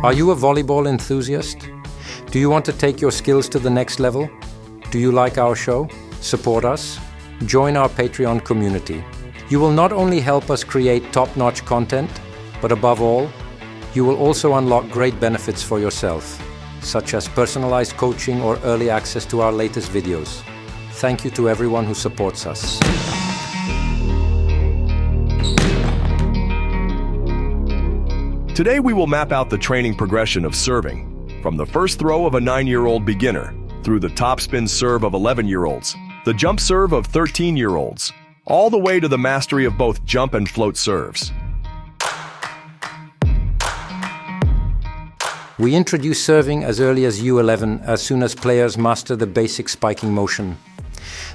Are you a volleyball enthusiast? Do you want to take your skills to the next level? Do you like our show? Support us? Join our Patreon community. You will not only help us create top-notch content, but above all, you will also unlock great benefits for yourself, such as personalized coaching or early access to our latest videos. Thank you to everyone who supports us. Today we will map out the training progression of serving, from the first throw of a 9-year-old beginner, through the topspin serve of 11-year-olds, the jump serve of 13-year-olds, all the way to the mastery of both jump and float serves. We introduce serving as early as U11 as soon as players master the basic spiking motion.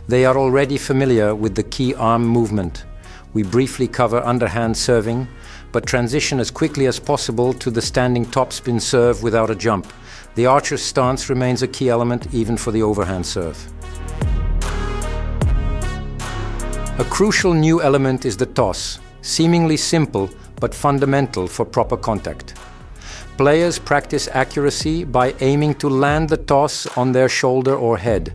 They are already familiar with the key arm movement. We briefly cover underhand serving, but transition as quickly as possible to the standing topspin serve without a jump. The archer's stance remains a key element even for the overhand serve. A crucial new element is the toss, seemingly simple but fundamental for proper contact. Players practice accuracy by aiming to land the toss on their shoulder or head.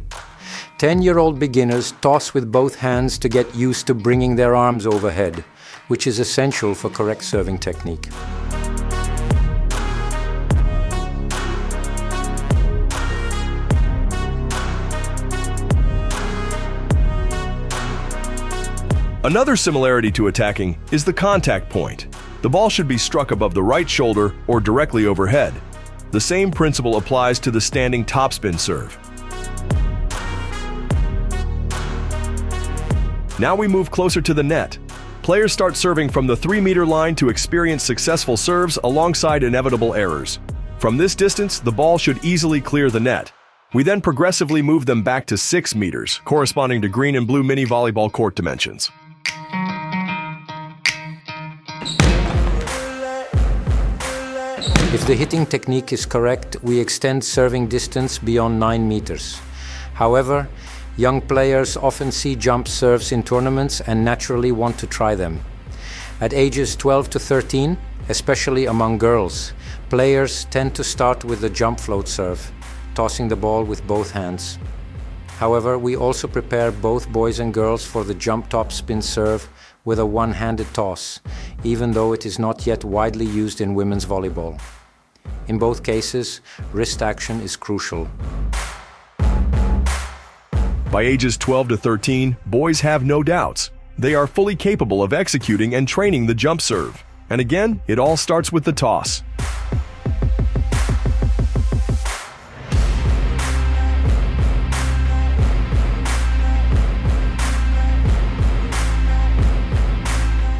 10-year-old beginners toss with both hands to get used to bringing their arms overhead, which is essential for correct serving technique. Another similarity to attacking is the contact point. The ball should be struck above the right shoulder or directly overhead. The same principle applies to the standing topspin serve. Now we move closer to the net. Players start serving from the 3-meter line to experience successful serves alongside inevitable errors. From this distance, the ball should easily clear the net. We then progressively move them back to 6 meters, corresponding to green and blue mini volleyball court dimensions. If the hitting technique is correct, we extend serving distance beyond 9 meters. However, young players often see jump serves in tournaments and naturally want to try them. At ages 12 to 13, especially among girls, players tend to start with the jump float serve, tossing the ball with both hands. However, we also prepare both boys and girls for the jump topspin serve with a one-handed toss, even though it is not yet widely used in women's volleyball. In both cases, wrist action is crucial. By ages 12 to 13, boys have no doubts. They are fully capable of executing and training the jump serve. And again, it all starts with the toss.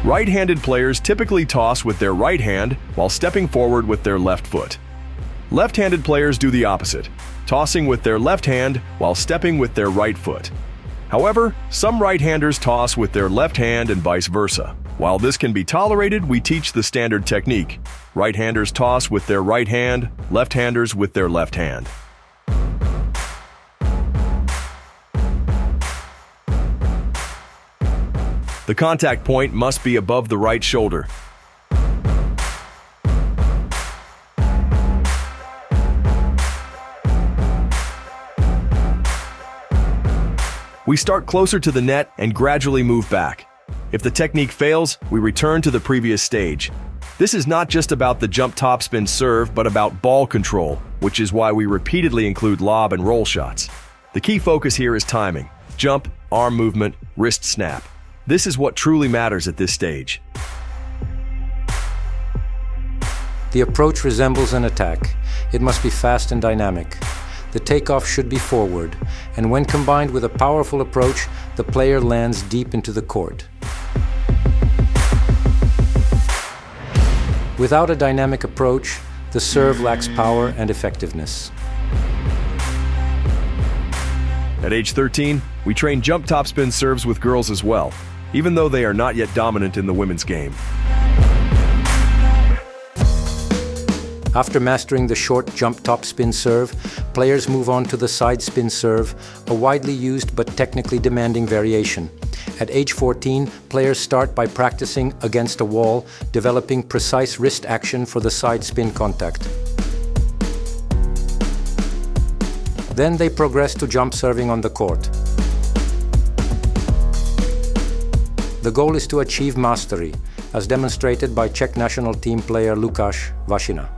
Right-handed players typically toss with their right hand while stepping forward with their left foot. Left-handed players do the opposite, tossing with their left hand while stepping with their right foot. However, some right-handers toss with their left hand and vice versa. While this can be tolerated, we teach the standard technique. Right-handers toss with their right hand, left-handers with their left hand. The contact point must be above the right shoulder. We start closer to the net and gradually move back. If the technique fails, we return to the previous stage. This is not just about the jump topspin serve, but about ball control, which is why we repeatedly include lob and roll shots. The key focus here is timing: jump, arm movement, wrist snap. This is what truly matters at this stage. The approach resembles an attack. It must be fast and dynamic. The takeoff should be forward, and when combined with a powerful approach, the player lands deep into the court. Without a dynamic approach, the serve lacks power and effectiveness. At age 13, we train jump topspin serves with girls as well, even though they are not yet dominant in the women's game. After mastering the short jump topspin serve, players move on to the side spin serve, a widely used but technically demanding variation. At age 14, players start by practicing against a wall, developing precise wrist action for the side spin contact. Then they progress to jump serving on the court. The goal is to achieve mastery, as demonstrated by Czech national team player Lukáš Vašina.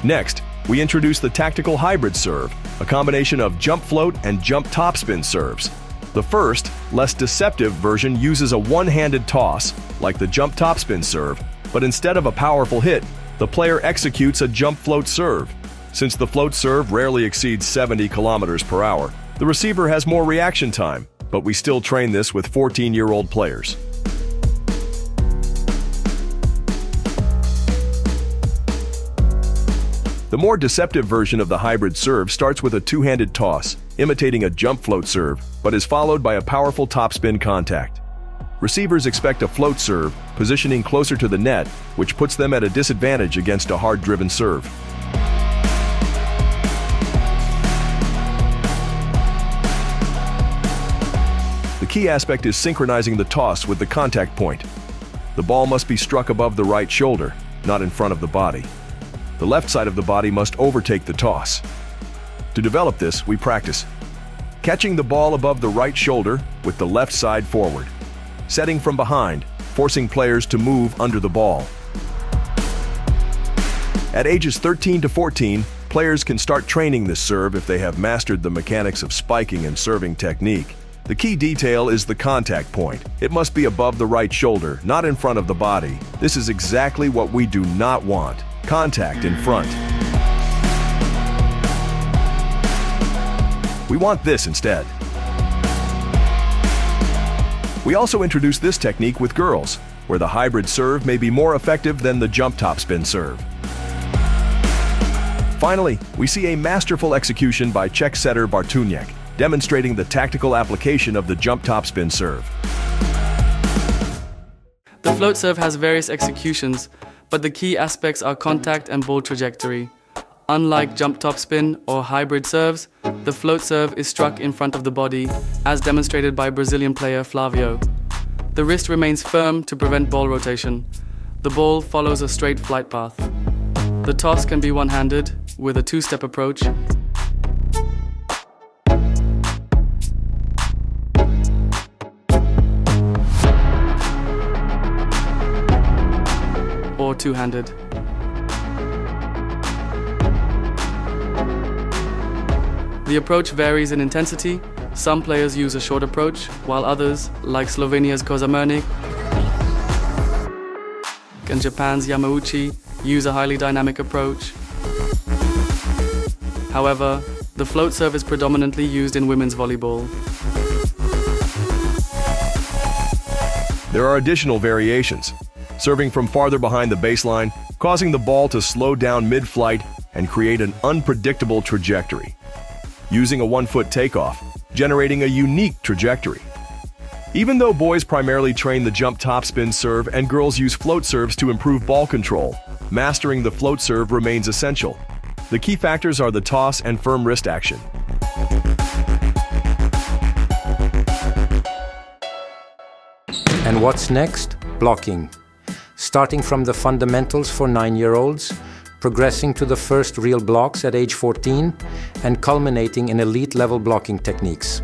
Next, we introduce the tactical hybrid serve, a combination of jump float and jump topspin serves. The first, less deceptive version uses a one-handed toss, like the jump topspin serve, but instead of a powerful hit, the player executes a jump float serve. Since the float serve rarely exceeds 70 kilometers per hour, the receiver has more reaction time, but we still train this with 14-year-old players. The more deceptive version of the hybrid serve starts with a two-handed toss, imitating a jump float serve, but is followed by a powerful topspin contact. Receivers expect a float serve, positioning closer to the net, which puts them at a disadvantage against a hard-driven serve. The key aspect is synchronizing the toss with the contact point. The ball must be struck above the right shoulder, not in front of the body. The left side of the body must overtake the toss. To develop this, we practice catching the ball above the right shoulder with the left side forward, setting from behind, forcing players to move under the ball. At ages 13 to 14, players can start training this serve if they have mastered the mechanics of spiking and serving technique. The key detail is the contact point. It must be above the right shoulder, not in front of the body. This is exactly what we do not want. Contact in front. We want this instead. We also introduce this technique with girls, where the hybrid serve may be more effective than the jump topspin serve. Finally, we see a masterful execution by Czech setter Bartuněk, demonstrating the tactical application of the jump topspin serve. The float serve has various executions, but the key aspects are contact and ball trajectory. Unlike jump topspin or hybrid serves, the float serve is struck in front of the body, as demonstrated by Brazilian player Flavio. The wrist remains firm to prevent ball rotation. The ball follows a straight flight path. The toss can be one-handed, with a two-step approach, or two-handed. The approach varies in intensity. Some players use a short approach, while others, like Slovenia's Kozamernik and Japan's Yamauchi, use a highly dynamic approach. However, the float serve is predominantly used in women's volleyball. There are additional variations, serving from farther behind the baseline, causing the ball to slow down mid-flight and create an unpredictable trajectory. Using a one-foot takeoff, generating a unique trajectory. Even though boys primarily train the jump topspin serve and girls use float serves to improve ball control, mastering the float serve remains essential. The key factors are the toss and firm wrist action. And what's next? Blocking. Starting from the fundamentals for 9-year-olds, progressing to the first real blocks at age 14, and culminating in elite-level blocking techniques.